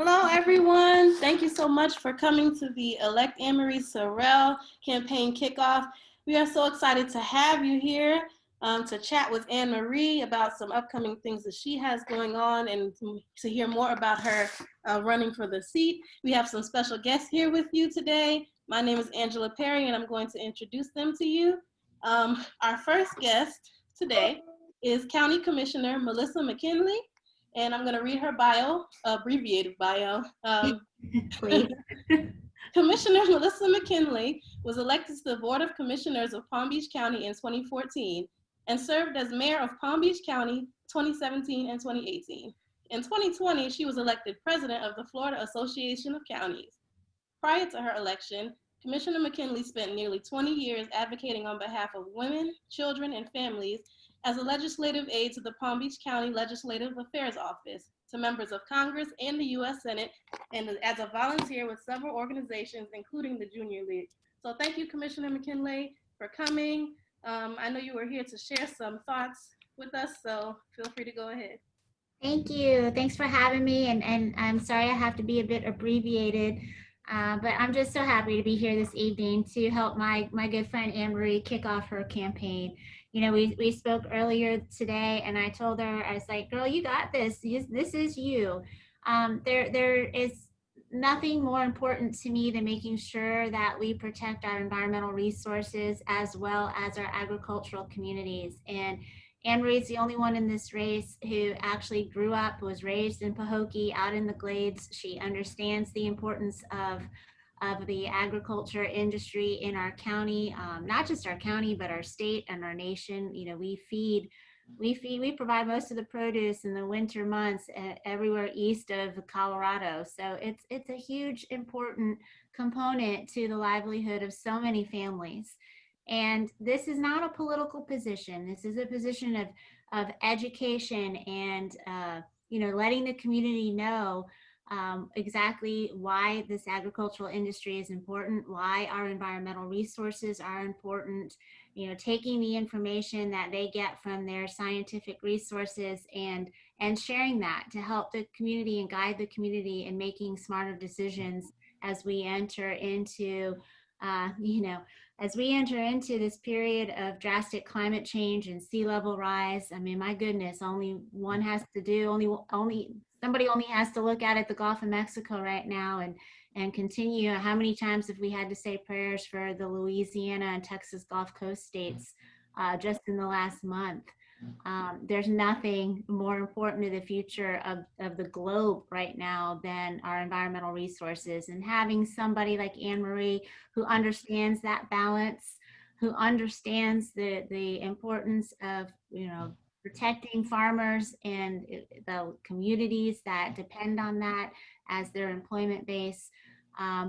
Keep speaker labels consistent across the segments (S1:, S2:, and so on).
S1: Hello, everyone. Thank you so much for coming to the Elect Ann Marie Sorrell campaign kickoff. We are so excited to have you here to chat with Ann Marie about some upcoming things that she has going on and to hear more about her running for the seat. We have some special guests here with you today. My name is Angela Perry, and I'm going to introduce them to you. Our first guest today is County Commissioner Melissa McKinley. And I'm going to read her bio, abbreviated bio.
S2: Please.
S1: Commissioner Melissa McKinley was elected to the Board of Commissioners of Palm Beach County in 2014 and served as mayor of Palm Beach County 2017 and 2018. In 2020, she was elected president of the Florida Association of Counties. Prior to her election, Commissioner McKinley spent nearly 20 years advocating on behalf of women, children, and families as a legislative aide to the Palm Beach County Legislative Affairs Office, to members of Congress and the U.S. Senate, and as a volunteer with several organizations, including the Junior League. So thank you, Commissioner McKinley, for coming. I know you were here to share some thoughts with us, so feel free to go ahead.
S2: Thank you. Thanks for having me. And I'm sorry I have to be a bit abbreviated, but I'm just so happy to be here this evening to help my good friend Ann Marie kick off her campaign. You know, we spoke earlier today, and I told her, I was like, girl, you got this. This is you. There is nothing more important to me than making sure that we protect our environmental resources as well as our agricultural communities. And Ann Marie's the only one in this race who actually grew up, was raised in Pahokee, out in the glades. She understands the importance of the agriculture industry in our county, not just our county, but our state and our nation. You know, we provide most of the produce in the winter months everywhere east of Colorado. So it's a huge, important component to the livelihood of so many families. And this is not a political position. This is a position of education and, letting the community know exactly why this agricultural industry is important, why our environmental resources are important, taking the information that they get from their scientific resources and sharing that to help the community and guide the community in making smarter decisions as we enter into, this period of drastic climate change and sea level rise. I mean, my goodness, somebody only has to look out at the Gulf of Mexico right now and continue. How many times have we had to say prayers for the Louisiana and Texas Gulf Coast states just in the last month? There's nothing more important to the future of the globe right now than our environmental resources. And having somebody like Ann Marie who understands that balance, who understands the importance of, protecting farmers and the communities that depend on that as their employment base,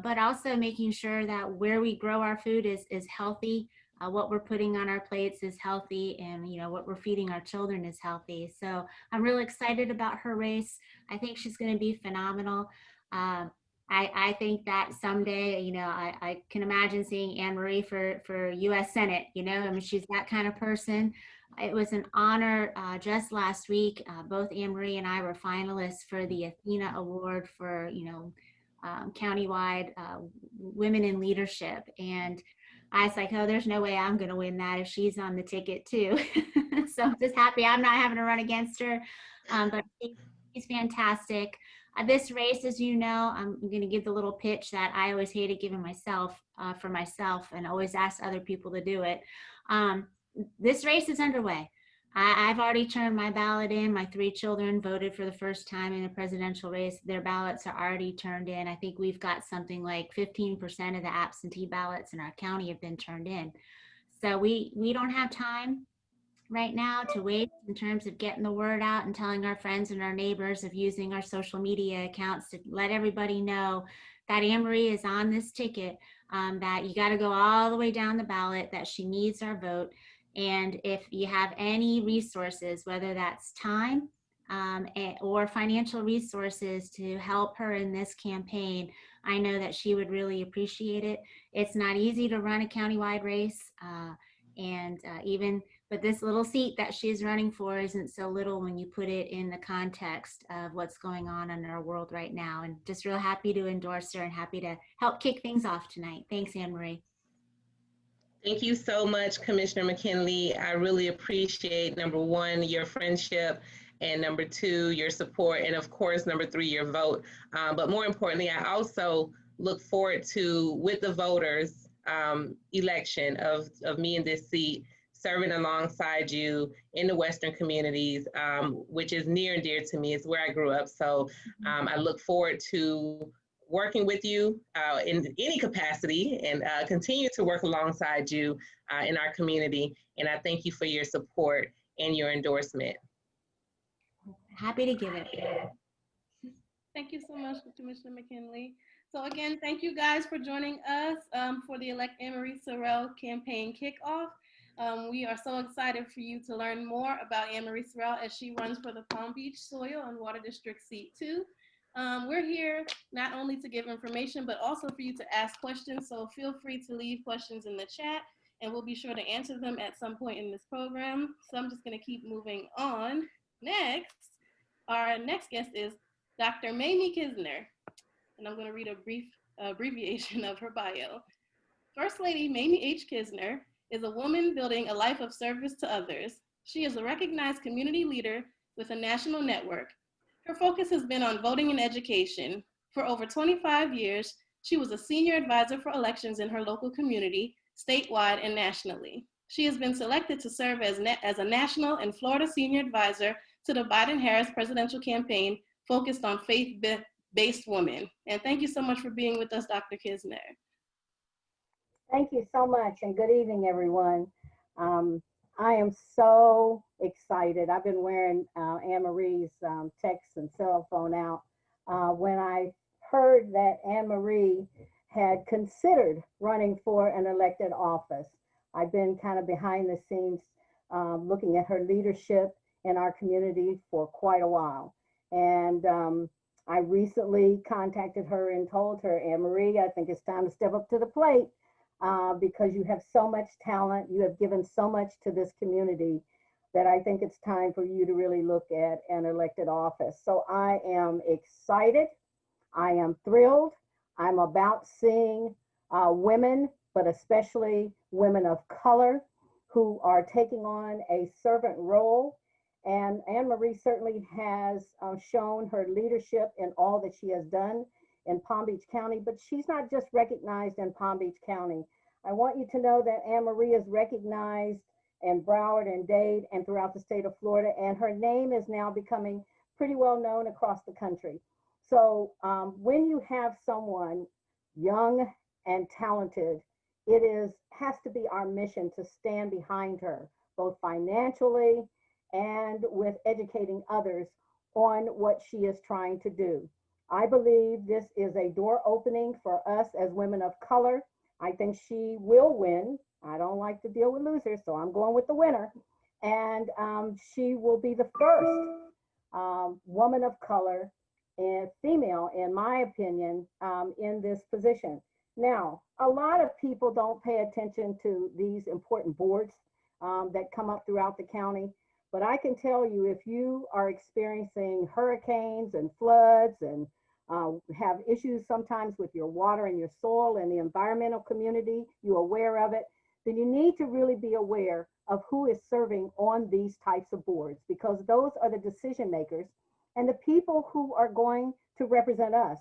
S2: but also making sure that where we grow our food is healthy. What we're putting on our plates is healthy, and what we're feeding our children is healthy. So I'm really excited about her race. I think she's going to be phenomenal. I think that someday, I can imagine seeing Ann Marie for U.S. Senate. I mean, she's that kind of person. It was an honor just last week. Both Ann Marie and I were finalists for the Athena Award for, countywide women in leadership. And I was like, oh, there's no way I'm going to win that if she's on the ticket too. So I'm just happy I'm not having to run against her. But she's fantastic. This race, as you know, I'm going to give the little pitch that I always hated giving myself for myself and always ask other people to do it. This race is underway. I've already turned my ballot in. My 3 children voted for the first time in a presidential race. Their ballots are already turned in. I think we've got something like 15% of the absentee ballots in our county have been turned in. So we don't have time right now to waste in terms of getting the word out and telling our friends and our neighbors, of using our social media accounts to let everybody know that Ann Marie is on this ticket, that you got to go all the way down the ballot, that she needs our vote. And if you have any resources, whether that's time or financial resources to help her in this campaign, I know that she would really appreciate it. It's not easy to run a countywide race. And even But this little seat that she's running for isn't so little when you put it in the context of what's going on in our world right now. And just real happy to endorse her and happy to help kick things off tonight. Thanks, Ann Marie.
S3: Thank you so much, Commissioner McKinley. I really appreciate, number one, your friendship, and number two, your support, and of course, number three, your vote. But more importantly, I also look forward to, with the voters, election of me in this seat, serving alongside you in the Western communities, which is near and dear to me. It's where I grew up. So I look forward to working with you in any capacity and continue to work alongside you in our community. And I thank you for your support and your endorsement.
S2: Happy to give it.
S1: Thank you so much, Commissioner McKinley. So again, thank you guys for joining us for the Elect Ann Marie Sorrell campaign kickoff. We are so excited for you to learn more about Ann Marie Sorrell as she runs for the Palm Beach Soil and Water District seat 2. We're here not only to give information, but also for you to ask questions. So feel free to leave questions in the chat and we'll be sure to answer them at some point in this program. So I'm just gonna keep moving on. Next, our next guest is Dr. Mamie Kisner. And I'm gonna read a brief abbreviation of her bio. First Lady Mamie H. Kisner is a woman building a life of service to others. She is a recognized community leader with a national network. Her focus has been on voting and education. For over 25 years, she was a senior advisor for elections in her local community, statewide and nationally. She has been selected to serve as a national and Florida senior advisor to the Biden-Harris presidential campaign focused on faith-based women. And thank you so much for being with us, Dr. Kisner.
S4: Thank you so much, and good evening, everyone. I am so excited. I've been wearing Ann Marie's text and cell phone out. When I heard that Ann Marie had considered running for an elected office, I've been kind of behind the scenes looking at her leadership in our community for quite a while. And I recently contacted her and told her, Ann Marie, I think it's time to step up to the plate. Because you have so much talent, you have given so much to this community that I think it's time for you to really look at an elected office. So I am excited, I am thrilled. I'm about seeing women, but especially women of color who are taking on a servant role. And Ann Marie certainly has shown her leadership in all that she has done in Palm Beach County, but she's not just recognized in Palm Beach County. I want you to know that Ann Marie is recognized in Broward and Dade and throughout the state of Florida, and her name is now becoming pretty well known across the country. So when you have someone young and talented, it has to be our mission to stand behind her, both financially and with educating others on what she is trying to do. I believe this is a door opening for us as women of color. I think she will win. I don't like to deal with losers, so I'm going with the winner. And she will be the first woman of color and female, in my opinion, in this position. Now, a lot of people don't pay attention to these important boards that come up throughout the county. But I can tell you, if you are experiencing hurricanes and floods and have issues sometimes with your water and your soil and the environmental community, you're aware of it, then you need to really be aware of who is serving on these types of boards, because those are the decision makers and the people who are going to represent us.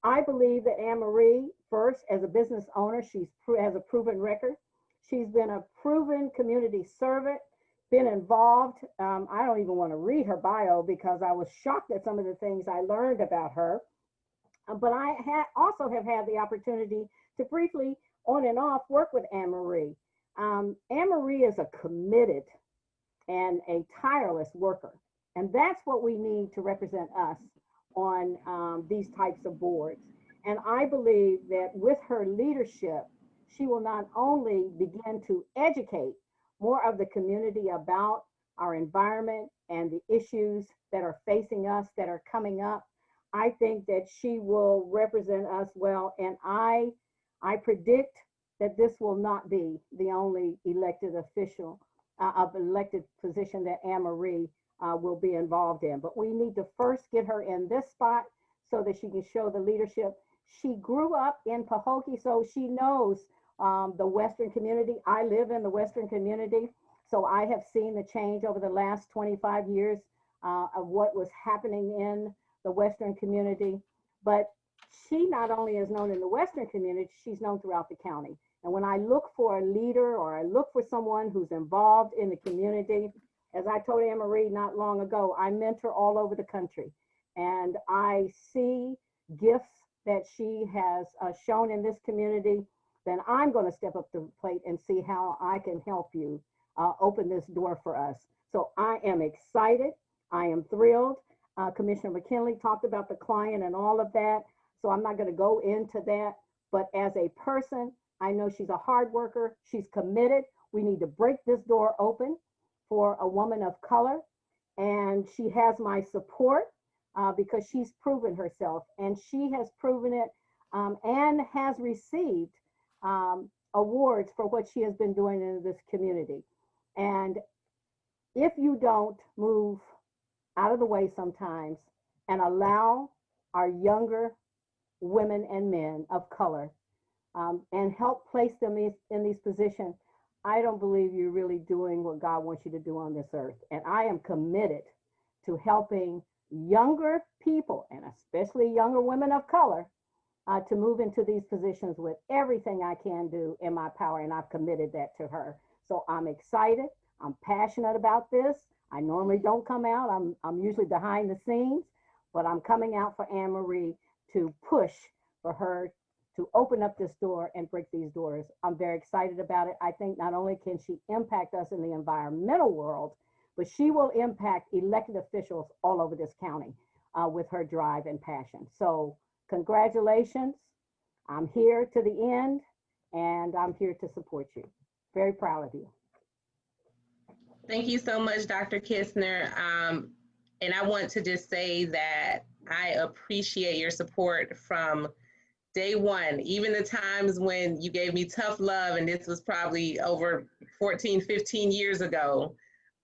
S4: I believe that Ann Marie, first, as a business owner, she has a proven record. She's been a proven community servant, been involved. I don't even want to read her bio because I was shocked at some of the things I learned about her. But I also have had the opportunity to briefly, on and off, work with Ann Marie. Ann Marie is a committed and a tireless worker. And that's what we need to represent us on these types of boards. And I believe that with her leadership, she will not only begin to educate more of the community about our environment and the issues that are facing us, that are coming up. I think that she will represent us well, and I predict that this will not be the only elected official of elected position that Ann Marie will be involved in. But we need to first get her in this spot so that she can show the leadership. She grew up in Pahokee, so she knows the Western community. I live in the Western community, so I have seen the change over the last 25 years of what was happening in the Western community. But she not only is known in the Western community, she's known throughout the county. And when I look for a leader or I look for someone who's involved in the community, as I told Ann Marie not long ago, I mentor all over the country. And I see gifts that she has shown in this community, then I'm going to step up to the plate and see how I can help you open this door for us. So I am excited. I am thrilled. Commissioner McKinley talked about the client and all of that. So I'm not going to go into that. But as a person, I know she's a hard worker. She's committed. We need to break this door open for a woman of color. And she has my support because she's proven herself. And she has proven it and has received awards for what she has been doing in this community. And if you don't move out of the way sometimes and allow our younger women and men of color and help place them in these positions, I don't believe you're really doing what God wants you to do on this earth. And I am committed to helping younger people, and especially younger women of color, to move into these positions with everything I can do in my power, and I've committed that to her. So I'm excited. I'm passionate about this. I normally don't come out. I'm usually behind the scenes, but I'm coming out for Ann Marie to push for her to open up this door and break these doors. I'm very excited about it. I think not only can she impact us in the environmental world, but she will impact elected officials all over this county with her drive and passion. So congratulations. I'm here to the end, and I'm here to support you. Very proud of you.
S3: Thank you so much, Dr. Kisner. And I want to just say that I appreciate your support from day one, even the times when you gave me tough love, and this was probably over 14, 15 years ago,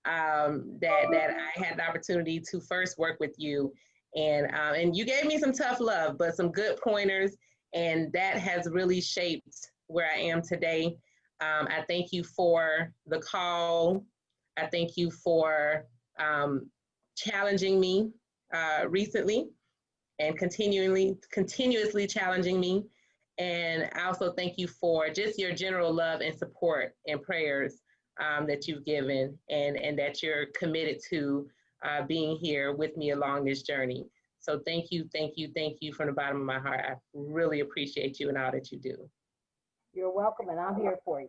S3: that I had the opportunity to first work with you. And you gave me some tough love, but some good pointers, and that has really shaped where I am today. I thank you for the call. I thank you for challenging me recently and continuously challenging me. And I also thank you for just your general love and support and prayers that you've given, and that you're committed to being here with me along this journey. So thank you from the bottom of my heart. I really appreciate you and all that you do.
S4: You're welcome, and I'm here for you.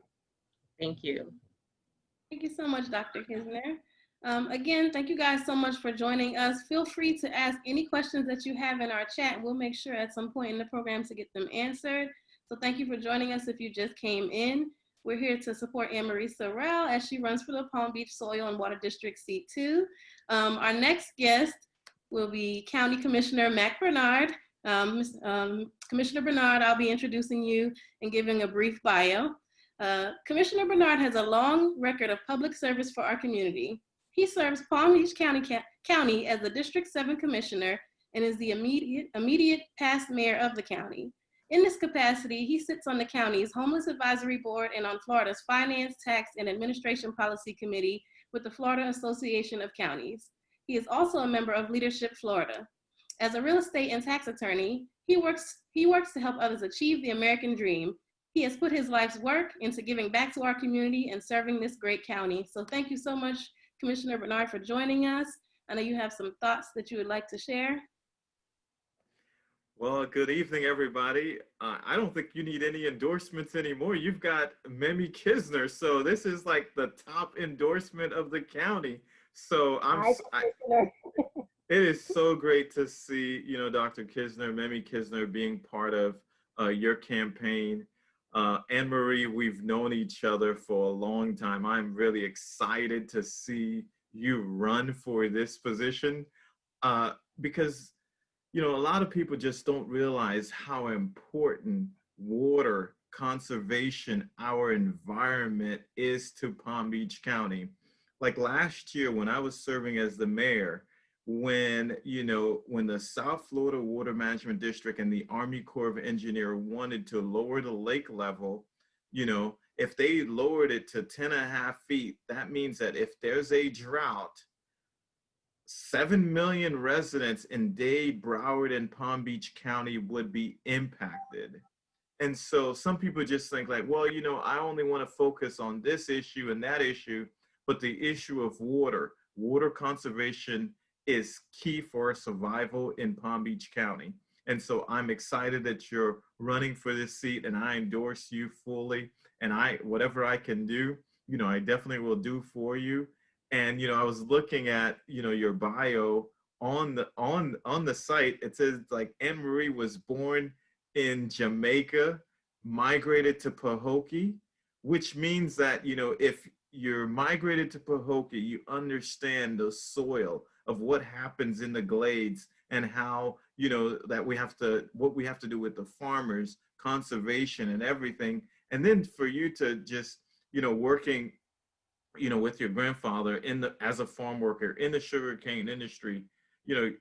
S3: Thank you.
S1: Thank you so much, Dr. Kisner. Again, thank you guys so much for joining us. Feel free to ask any questions that you have in our chat. We'll make sure at some point in the program to get them answered. So thank you for joining us if you just came in. We're here to support Ann Marie Sorrell as she runs for the Palm Beach Soil and Water District seat 2. Our next guest will be County Commissioner Mack Bernard. Commissioner Bernard, I'll be introducing you and giving a brief bio. Commissioner Bernard has a long record of public service for our community. He serves Palm Beach County as the District 7 Commissioner and is the immediate past mayor of the county. In this capacity, he sits on the county's Homeless Advisory Board and on Florida's Finance, Tax, and Administration Policy Committee with the Florida Association of Counties. He is also a member of Leadership Florida. As a real estate and tax attorney, he works to help others achieve the American dream. He has put his life's work into giving back to our community and serving this great county. So thank you so much, Commissioner Bernard, for joining us. I know you have some thoughts that you would like to share.
S5: Well, good evening, everybody. I don't think you need any endorsements anymore. You've got Mamie Kisner, so this is like the top endorsement of the county. So it is so great to see, Dr. Kisner, Mamie Kisner being part of your campaign. Ann Marie, we've known each other for a long time. I'm really excited to see you run for this position because a lot of people just don't realize how important water conservation our environment is to Palm Beach County. Like last year when I was serving as the mayor, when the South Florida Water Management District and the Army Corps of Engineers wanted to lower the lake level, if they lowered it to 10.5 feet, that means that if there's a drought, 7 million residents in Dade, Broward, and Palm Beach County would be impacted. And so some people just think like, well, I only want to focus on this issue and that issue, but the issue of water conservation is key for our survival in Palm Beach County. And so I'm excited that you're running for this seat, and I endorse you fully. And whatever I can do, I definitely will do for you. And I was looking at your bio on the site. It says like Ann Marie was born in Jamaica, migrated to Pahokee, which means that if you're migrated to Pahokee, you understand the soil of what happens in the glades and how that what we have to do with the farmers, conservation, and everything. And then for you to just working with your grandfather as a farm worker in the sugarcane industry,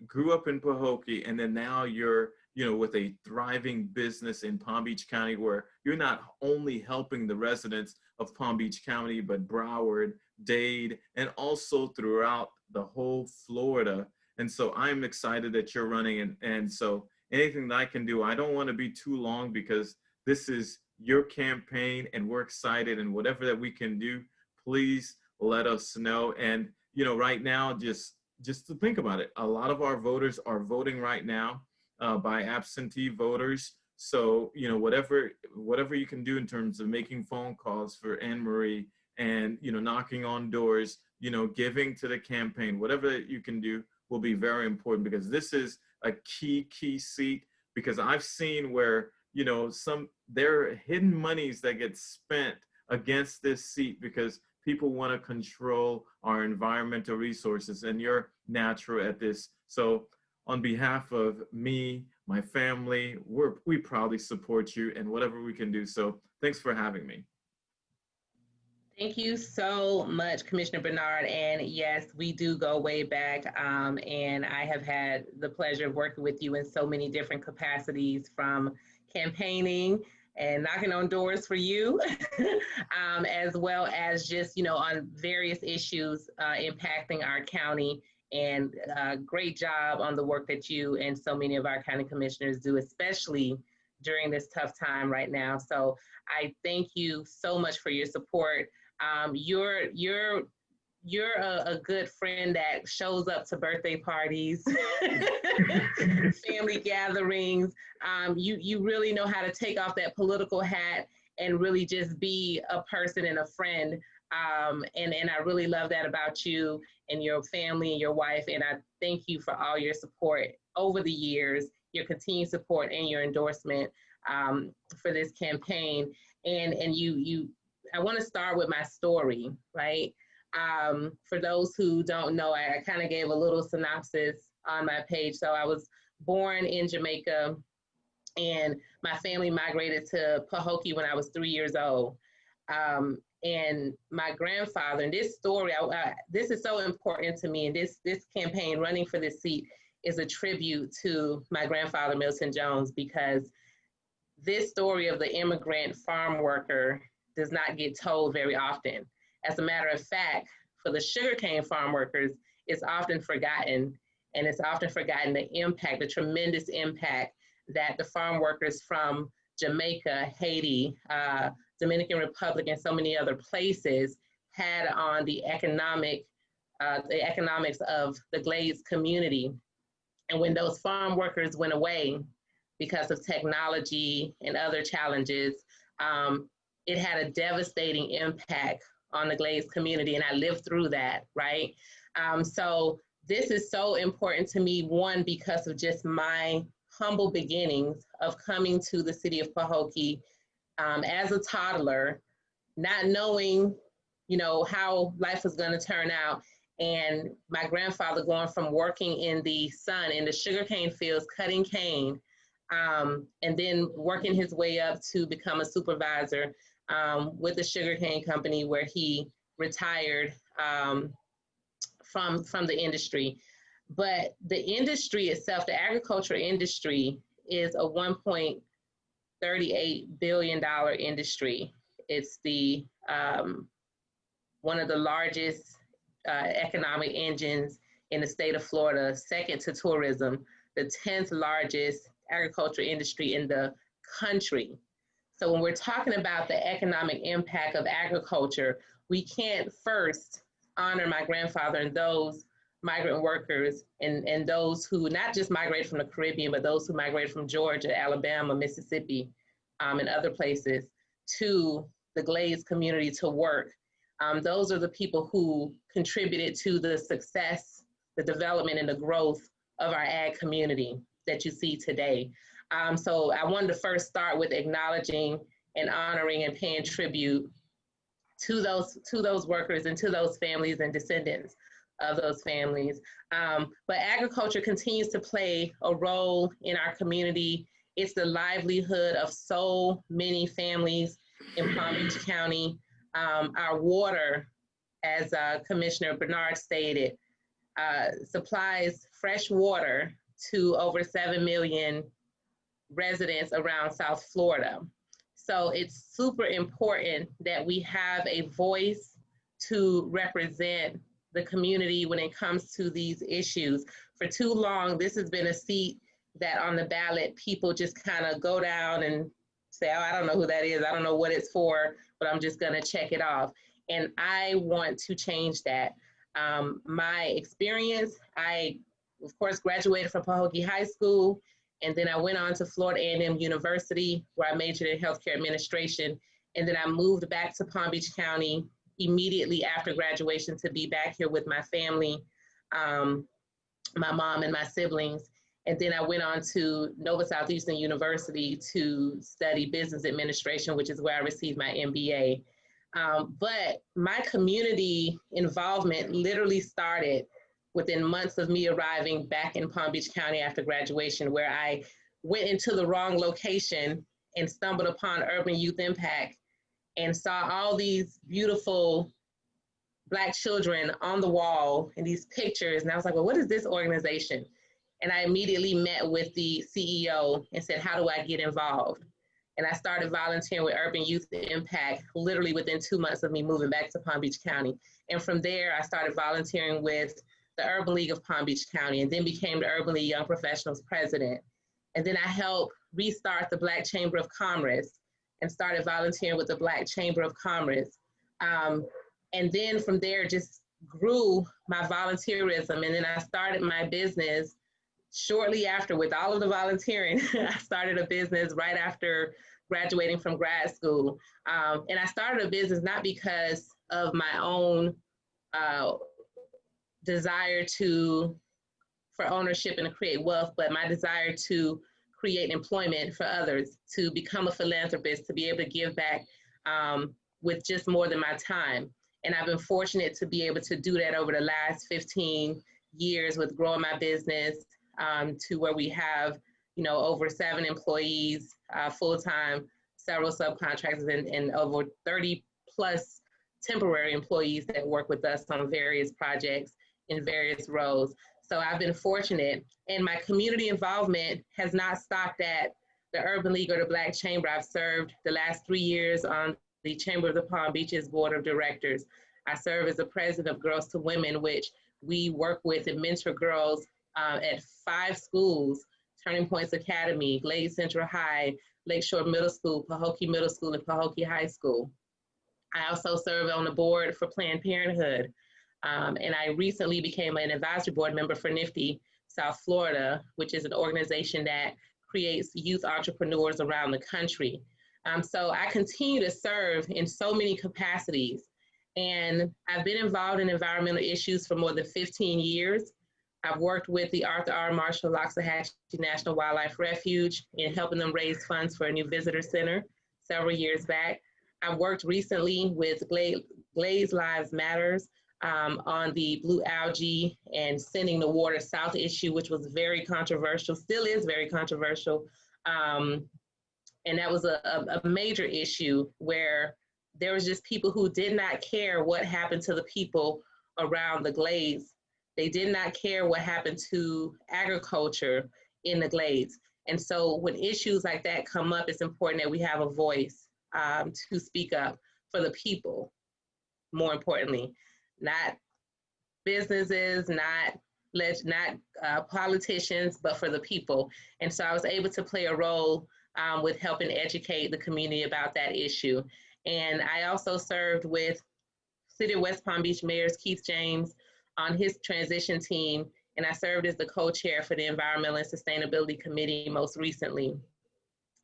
S5: grew up in Pahokee, and then now you're, with a thriving business in Palm Beach County, where you're not only helping the residents of Palm Beach County, but Broward, Dade, and also throughout the whole Florida. And so I'm excited that you're running. And so anything that I can do, I don't want to be too long because this is your campaign and we're excited, and whatever that we can do, please let us know. And, right now, just to think about it, a lot of our voters are voting right now by absentee voters. So, whatever you can do in terms of making phone calls for Ann Marie and, knocking on doors, giving to the campaign, whatever that you can do will be very important, because this is a key seat. Because I've seen where, there are hidden monies that get spent against this seat because people want to control our environmental resources, and you're natural at this. So on behalf of me, my family, we proudly support you and whatever we can do. So thanks for having me.
S3: Thank you so much, Commissioner Bernard. And yes, we do go way back. And I have had the pleasure of working with you in so many different capacities, from campaigning and knocking on doors for you, as well as just, on various issues impacting our county. And great job on the work that you and so many of our county commissioners do, especially during this tough time right now. So I thank you so much for your support. You're a good friend that shows up to birthday parties, family gatherings. You really know how to take off that political hat and really just be a person and a friend. And I really love that about you and your family and your wife. And I thank you for all your support over the years, your continued support and your endorsement for this campaign. And I want to start with my story, right? For those who don't know, I kind of gave a little synopsis on my page. So I was born in Jamaica, and my family migrated to Pahokee when I was 3 years old. And my grandfather, and this story, this is so important to me, and this campaign, running for this seat, is a tribute to my grandfather, Milton Jones, because this story of the immigrant farm worker does not get told very often. As a matter of fact, for the sugarcane farm workers, it's often forgotten, and it's often forgotten the impact, the tremendous impact that the farm workers from Jamaica, Haiti, Dominican Republic, and so many other places had on the economics of the Glades community. And when those farm workers went away because of technology and other challenges, it had a devastating impact on the Glades community, and I lived through that, right? So this is so important to me, one, because of just my humble beginnings of coming to the city of Pahokee as a toddler, not knowing, how life was going to turn out. And my grandfather going from working in the sun, in the sugarcane fields, cutting cane, and then working his way up to become a supervisor with the sugarcane company, where he retired from the industry. But the industry itself, the agriculture industry, is a $1.38 billion industry. It's the one of the largest economic engines in the state of Florida, second to tourism, the 10th largest agriculture industry in the country. So when we're talking about the economic impact of agriculture, we can't first honor my grandfather and those migrant workers and those who not just migrated from the Caribbean, but those who migrated from Georgia, Alabama, Mississippi, and other places to the Glades community to work. Those are the people who contributed to the success, the development, and the growth of our ag community that you see today. So I wanted to first start with acknowledging and honoring and paying tribute to those workers and to those families and descendants of those families. But agriculture continues to play a role in our community. It's the livelihood of so many families in Palm Beach County. Our water, as Commissioner Bernard stated, supplies fresh water to over 7 million residents around South Florida. So it's super important that we have a voice to represent the community when it comes to these issues. For too long, this has been a seat that on the ballot, people just kind of go down and say, oh, I don't know who that is. I don't know what it's for, but I'm just gonna check it off. And I want to change that. My experience, I, of course, graduated from Pahokee High School, and then I went on to Florida A&M University, where I majored in healthcare administration. And then I moved back to Palm Beach County immediately after graduation to be back here with my family, my mom and my siblings. And then I went on to Nova Southeastern University to study business administration, which is where I received my MBA. But my community involvement literally started within months of me arriving back in Palm Beach County after graduation, where I went into the wrong location and stumbled upon Urban Youth Impact and saw all these beautiful Black children on the wall in these pictures. And I was like, well, what is this organization? And I immediately met with the CEO and said, how do I get involved? And I started volunteering with Urban Youth Impact literally within 2 months of me moving back to Palm Beach County. And from there, I started volunteering with the Urban League of Palm Beach County, and then became the Urban League Young Professionals president. And then I helped restart the Black Chamber of Commerce and started volunteering with the Black Chamber of Commerce. And then from there, just grew my volunteerism. And then I started my business shortly after with all of the volunteering. I started a business right after graduating from grad school. And I started a business not because of my own desire for ownership and to create wealth, but my desire to create employment for others, to become a philanthropist, to be able to give back with just more than my time. And I've been fortunate to be able to do that over the last 15 years with growing my business to where we have, over 7 employees, full-time, several subcontractors, and over 30 plus temporary employees that work with us on various projects in various roles. So I've been fortunate, and my community involvement has not stopped at the Urban League or the Black Chamber. I've served the last 3 years on the Chamber of the Palm Beaches Board of Directors. I serve as the president of Girls to Women, which we work with and mentor girls at 5 schools: Turning Points Academy, Glades Central High, Lakeshore Middle School, Pahokee Middle School, and Pahokee High School. I also serve on the board for Planned Parenthood. And I recently became an advisory board member for NIFTY South Florida, which is an organization that creates youth entrepreneurs around the country. So I continue to serve in so many capacities. And I've been involved in environmental issues for more than 15 years. I've worked with the Arthur R. Marshall Loxahatchee National Wildlife Refuge in helping them raise funds for a new visitor center several years back. I've worked recently with Glades Lives Matters on the blue algae and sending the water south issue, which was very controversial, still is very controversial And that was a major issue where there was just people who did not care what happened to the people around the glades. They did not care what happened to agriculture in the glades. And so when issues like that come up, it's important that we have a voice to speak up for the people, more importantly, not businesses, not politicians, but for the people. And so I was able to play a role with helping educate the community about that issue. And I also served with City of West Palm Beach Mayor's Keith James on his transition team, and I served as the co-chair for the Environmental and Sustainability Committee most recently.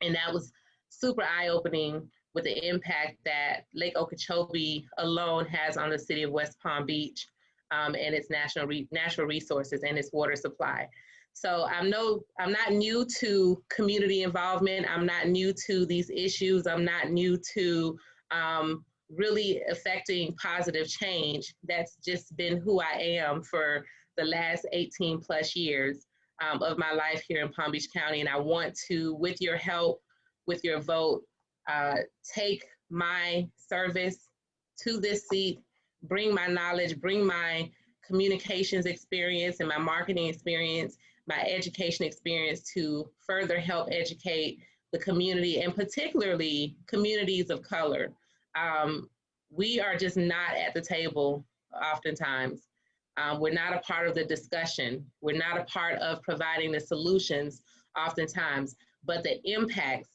S3: And that was super eye-opening with the impact that Lake Okeechobee alone has on the City of West Palm Beach and its natural resources and its water supply. So I'm not new to community involvement. I'm not new to these issues. I'm not new to really affecting positive change. That's just been who I am for the last 18 plus years of my life here in Palm Beach County. And I want to, with your help, with your vote, take my service to this seat, bring my knowledge, bring my communications experience and my marketing experience, my education experience to further help educate the community, and particularly communities of color. We are just not at the table oftentimes. We're not a part of the discussion. We're not a part of providing the solutions oftentimes, but the impacts,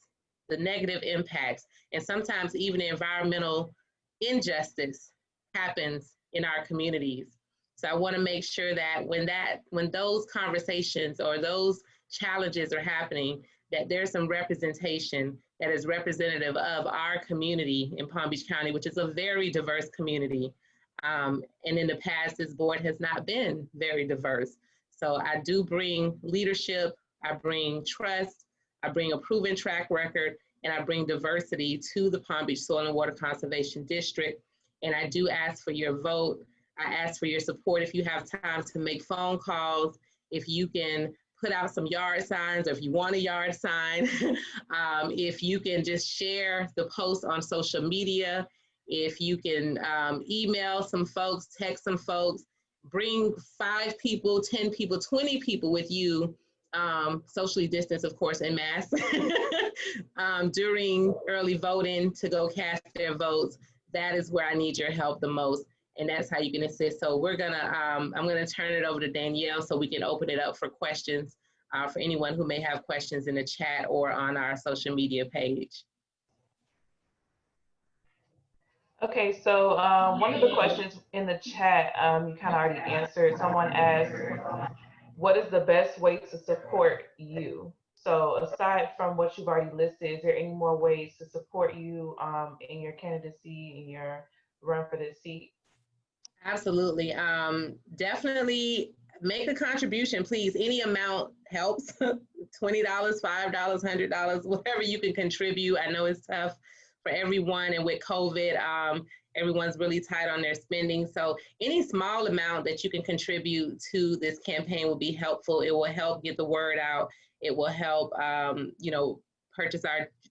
S3: the negative impacts, and sometimes even the environmental injustice happens in our communities. So I want to make sure that when those conversations or those challenges are happening, that there's some representation that is representative of our community in Palm Beach County, which is a very diverse community. And in the past, this board has not been very diverse. So I do bring leadership, I bring trust, I bring a proven track record, and I bring diversity to the Palm Beach Soil and Water Conservation District. And I do ask for your vote. I ask for your support. If you have time to make phone calls, if you can put out some yard signs, or if you want a yard sign, if you can just share the post on social media, if you can email some folks, text some folks, bring 5 people, 10 people, 20 people with you, socially distanced, of course, en masse, during early voting to go cast their votes. That is where I need your help the most. And that's how you can assist. So we're gonna, I'm gonna turn it over to Danielle so we can open it up for questions for anyone who may have questions in the chat or on our social media page.
S6: Okay, so one of the questions in the chat, you kind of already answered. Someone asked, what is the best way to support you? So aside from what you've already listed, is there any more ways to support you in your candidacy, in your run for this seat?
S3: Absolutely. Definitely make a contribution, please. Any amount helps. $20, $5, $100, whatever you can contribute. I know it's tough for everyone, and with COVID, everyone's really tight on their spending. So any small amount that you can contribute to this campaign will be helpful. It will help get the word out. It will help,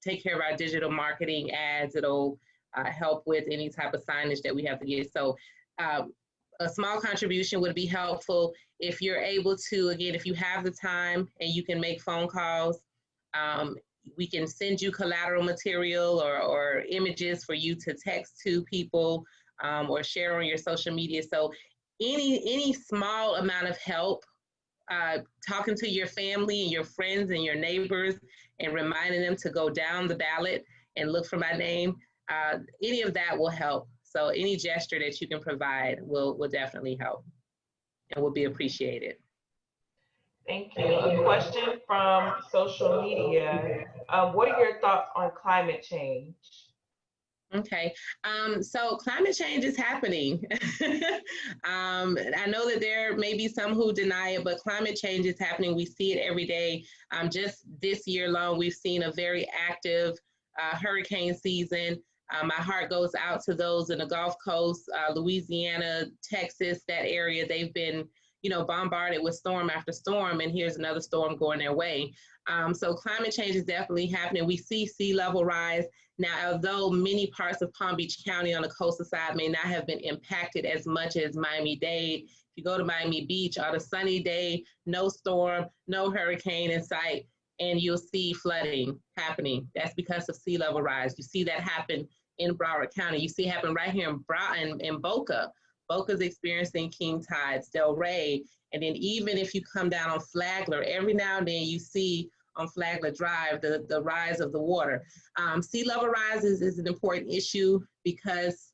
S3: take care of our digital marketing ads. It'll help with any type of signage that we have to get. So a small contribution would be helpful. If you're able to, again, if you have the time and you can make phone calls, we can send you collateral material or images for you to text to people or share on your social media. So any small amount of help, talking to your family and your friends and your neighbors and reminding them to go down the ballot and look for my name, any of that will help. So any gesture that you can provide will definitely help and will be appreciated.
S6: Thank you. A question from social media. What are your thoughts on climate change?
S3: Okay, so climate change is happening. I know that there may be some who deny it, but climate change is happening. We see it every day. Just this year alone, we've seen a very active hurricane season. My heart goes out to those in the Gulf Coast, Louisiana, Texas, that area. They've been, bombarded with storm after storm, and here's another storm going their way. So climate change is definitely happening. We see sea level rise. Now, although many parts of Palm Beach County on the coastal side may not have been impacted as much as Miami-Dade, if you go to Miami Beach on a sunny day, no storm, no hurricane in sight, and you'll see flooding happening. That's because of sea level rise. You see that happen in Broward County. You see it happen right here in Boca. Boca's experiencing king tides, Delray, and then even if you come down on Flagler, every now and then you see on Flagler Drive the rise of the water. Sea level rise is an important issue because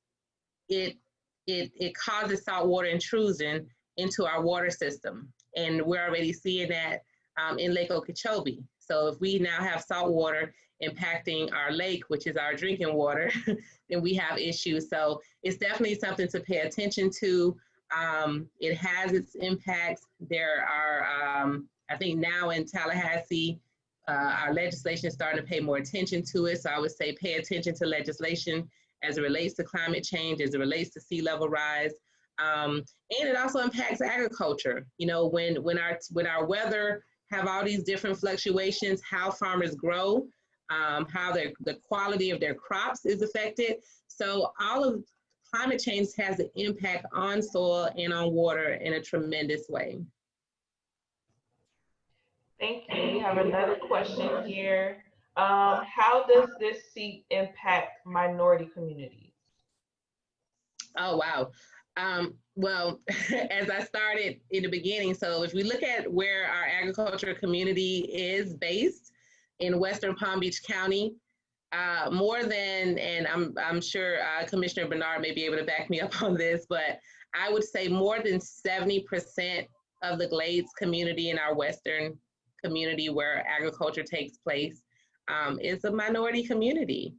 S3: it causes saltwater intrusion into our water system, and we're already seeing that in Lake Okeechobee. So if we now have salt water impacting our lake, which is our drinking water, then we have issues. So it's definitely something to pay attention to. It has its impacts. There are, I think now in Tallahassee, our legislation is starting to pay more attention to it. So I would say pay attention to legislation as it relates to climate change, as it relates to sea level rise. And it also impacts agriculture. When our weather have all these different fluctuations, how farmers grow, how the quality of their crops is affected. So all of climate change has an impact on soil and on water in a tremendous way.
S6: Thank you. We have another question here. How does this seat impact minority communities?
S3: Oh, wow. Well, as I started in the beginning, so if we look at where our agriculture community is based in Western Palm Beach County, more than, and I'm sure Commissioner Bernard may be able to back me up on this, but I would say more than 70% of the Glades community in our Western community where agriculture takes place is a minority community.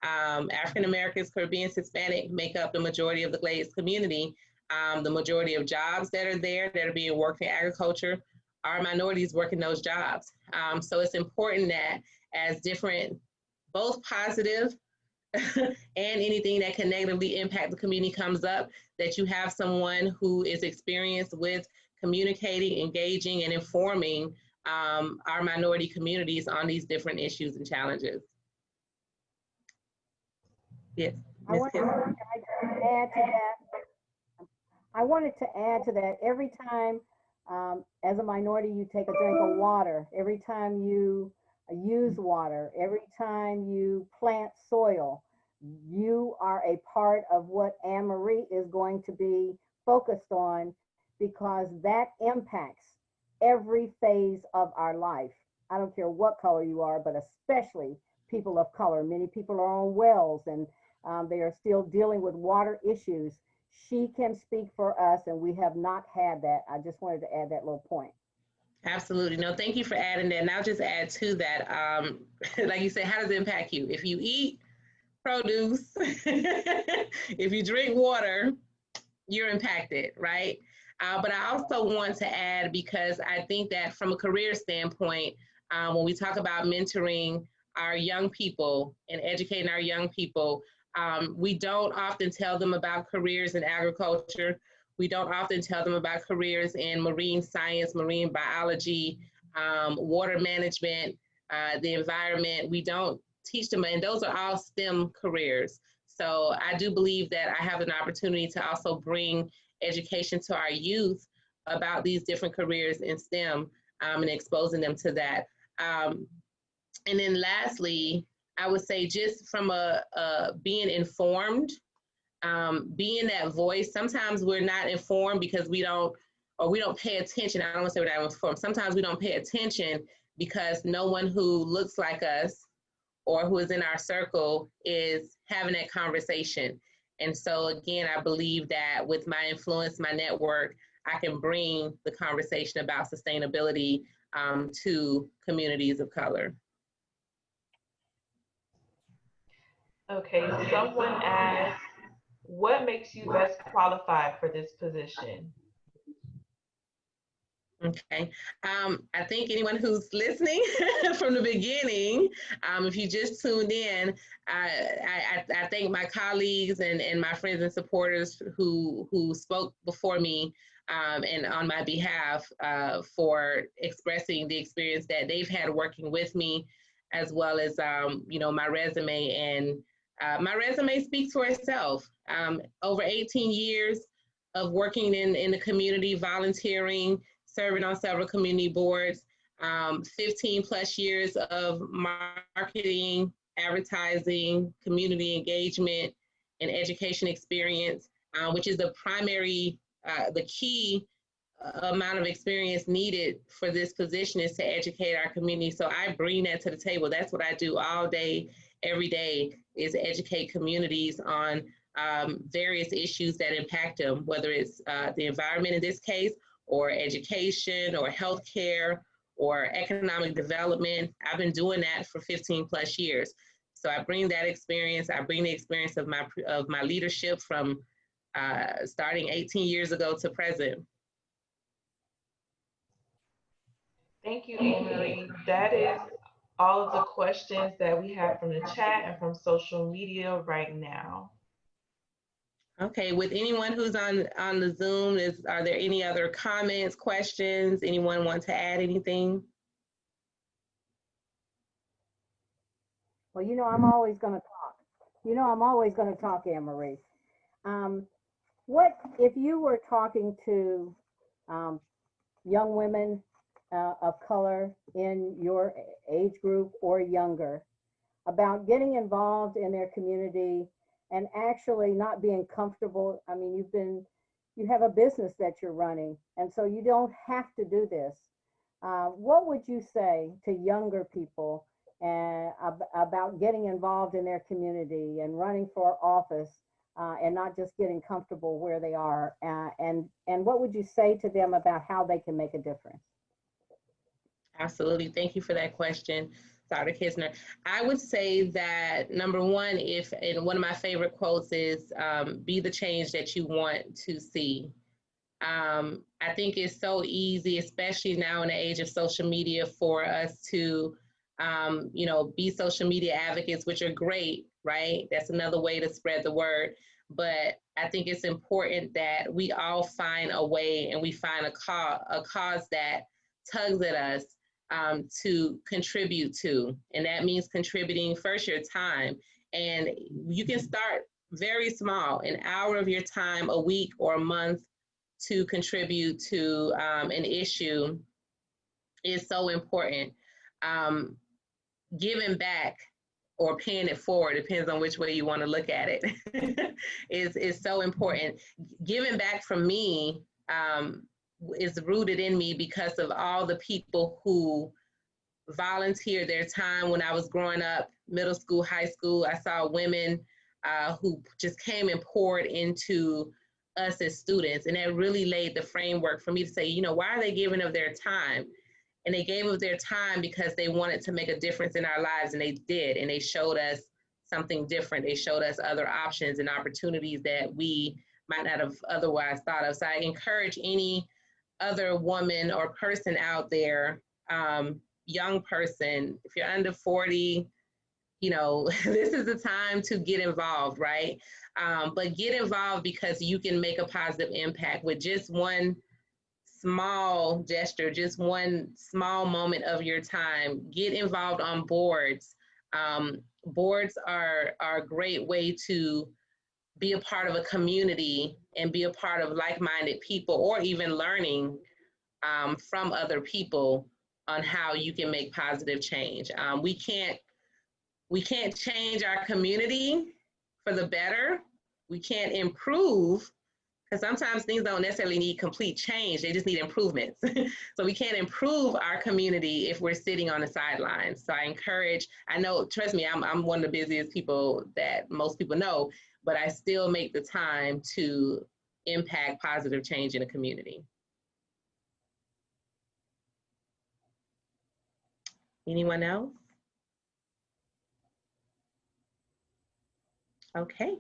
S3: African Americans, Caribbeans, Hispanic make up the majority of the Glades community. The majority of jobs that are there that are being worked in agriculture are minorities working those jobs. So it's important that as different, both positive and anything that can negatively impact the community comes up, that you have someone who is experienced with communicating, engaging, and informing our minority communities on these different issues and challenges. Yes.
S4: I wanted to add to that. Every time, as a minority, you take a drink of water, every time you use water, every time you plant soil, you are a part of what Ann Marie is going to be focused on, because that impacts every phase of our life. I don't care what color you are, but especially people of color. Many people are on wells and they are still dealing with water issues. She can speak for us, and we have not had that. I just wanted to add that little point.
S3: Absolutely. No, thank you for adding that. And I'll just add to that, like you said, how does it impact you? If you eat produce, if you drink water, you're impacted, right? But I also want to add, because I think that from a career standpoint, when we talk about mentoring our young people and educating our young people, we don't often tell them about careers in agriculture. We don't often tell them about careers in marine science, marine biology, water management, the environment. We don't teach them, and those are all STEM careers. So I do believe that I have an opportunity to also bring education to our youth about these different careers in STEM and exposing them to that. And then lastly, I would say just from being informed, being that voice. Sometimes we're not informed because we don't pay attention. I don't want to say we're not informed. Sometimes we don't pay attention because no one who looks like us or who is in our circle is having that conversation. And so again, I believe that with my influence, my network, I can bring the conversation about sustainability to communities of color.
S6: Okay, someone asked, what makes you best qualified for this position?
S3: Okay, I think anyone who's listening from the beginning, if you just tuned in, I thank my colleagues and my friends and supporters who spoke before me and on my behalf for expressing the experience that they've had working with me, as well as, my resume. And my resume speaks for itself. Over 18 years of working in the community, volunteering, serving on several community boards, 15 plus years of marketing, advertising, community engagement, and education experience, which is the primary, the key amount of experience needed for this position is to educate our community. So I bring that to the table. That's what I do all day, every day, is educate communities on various issues that impact them, whether it's the environment in this case, or education, or healthcare, or economic development. I've been doing that for 15 plus years. So I bring that experience. I bring the experience of my leadership from starting 18 years ago to present.
S6: Thank you, Ann Marie. That is all of the questions that we have from the chat and from social media right now.
S3: Okay, with anyone who's on the Zoom, are there any other comments, questions? Anyone want to add anything?
S4: Well, I'm always going to talk. I'm always going to talk, Ann Marie. What if you were talking to young women of color in your age group or younger about getting involved in their community and actually not being comfortable? I mean, you have a business that you're running, and so you don't have to do this. What would you say to younger people about getting involved in their community and running for office and not just getting comfortable where they are? And what would you say to them about how they can make a difference?
S3: Absolutely. Thank you for that question, Dr. Kisner. I would say that number one, and one of my favorite quotes is, be the change that you want to see. I think it's so easy, especially now in the age of social media, for us to, be social media advocates, which are great, right? That's another way to spread the word. But I think it's important that we all find a way and we find a cause that tugs at us to contribute to. And that means contributing first your time. And you can start very small, an hour of your time a week or a month to contribute to an issue is so important. Giving back or paying it forward, depends on which way you want to look at it, is so important. Giving back from me is rooted in me because of all the people who volunteered their time when I was growing up, middle school, high school. I saw women who just came and poured into us as students, and that really laid the framework for me to say, why are they giving of their time? And they gave of their time because they wanted to make a difference in our lives, and they did, and they showed us something different. They showed us other options and opportunities that we might not have otherwise thought of. So I encourage any other woman or person out there, young person, if you're under 40, this is the time to get involved, right? But get involved because you can make a positive impact with just one small gesture, just one small moment of your time. Get involved on boards. Boards are a great way to be a part of a community and be a part of like-minded people, or even learning from other people on how you can make positive change. We can't change our community for the better. We can't improve, because sometimes things don't necessarily need complete change. They just need improvements. So we can't improve our community if we're sitting on the sidelines. So I know, trust me, I'm one of the busiest people that most people know, but I still make the time to impact positive change in the community. Anyone else? Okay.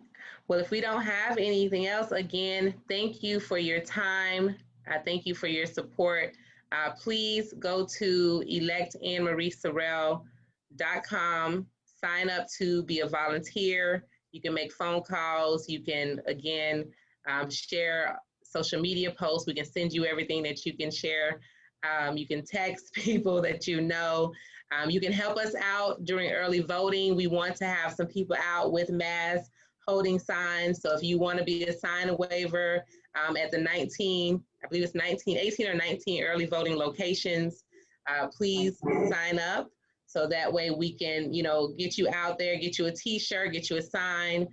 S3: Well, if we don't have anything else, again, thank you for your time. Thank you for your support. Please go to electannmariesorrell.com, sign up to be a volunteer. You can make phone calls. You can, again, share social media posts. We can send you everything that you can share. You can text people that you know. You can help us out during early voting. We want to have some people out with masks, holding signs. So if you want to be a sign waiver at the 19, I believe it's 19, 18 or 19 early voting locations, please sign up. So that way we can, you know, get you out there, get you a t-shirt, get you a sign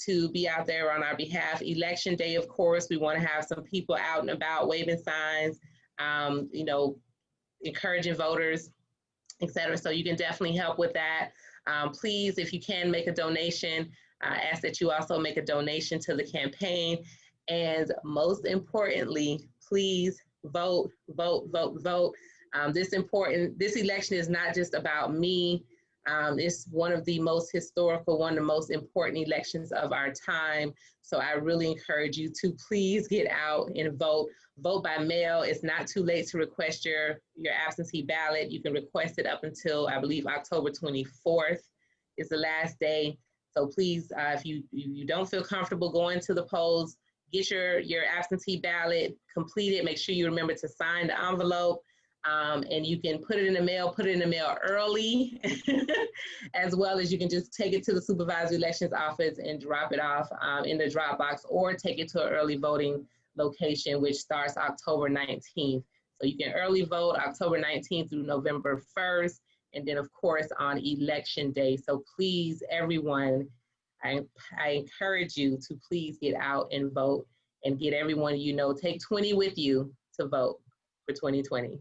S3: to be out there on our behalf. Election day, of course, we want to have some people out and about waving signs, you know, encouraging voters, etc. So you can definitely help with that. Please, if you can make a donation, ask that you also make a donation to the campaign. And most importantly, please vote, vote, vote, vote. This election is not just about me. It's one of the most historical, one of the most important elections of our time. So I really encourage you to please get out and vote. Vote by mail. It's not too late to request your absentee ballot. You can request it up until, I believe, October 24th is the last day. So please, if you don't feel comfortable going to the polls, get your absentee ballot, complete it. Make sure you remember to sign the envelope. And you can put it in the mail early, as well as you can just take it to the supervisory elections office and drop it off in the drop box, or take it to an early voting location, which starts October 19th. So you can early vote October 19th through November 1st, and then of course on election day. So please, everyone, I encourage you to please get out and vote, and get everyone you know, take 20 with you to vote for 2020.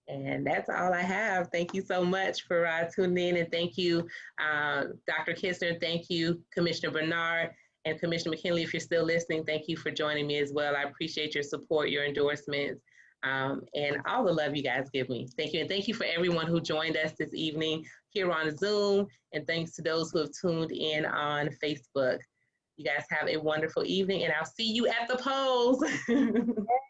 S3: And that's all I have. Thank you so much for tuning in, and thank you, Dr. Kisner. Thank you, Commissioner Bernard, and Commissioner McKinley, if you're still listening, thank you for joining me as well. I appreciate your support, your endorsements, and all the love you guys give me. Thank you, and thank you for everyone who joined us this evening here on Zoom, and thanks to those who have tuned in on Facebook. You guys have a wonderful evening, and I'll see you at the polls.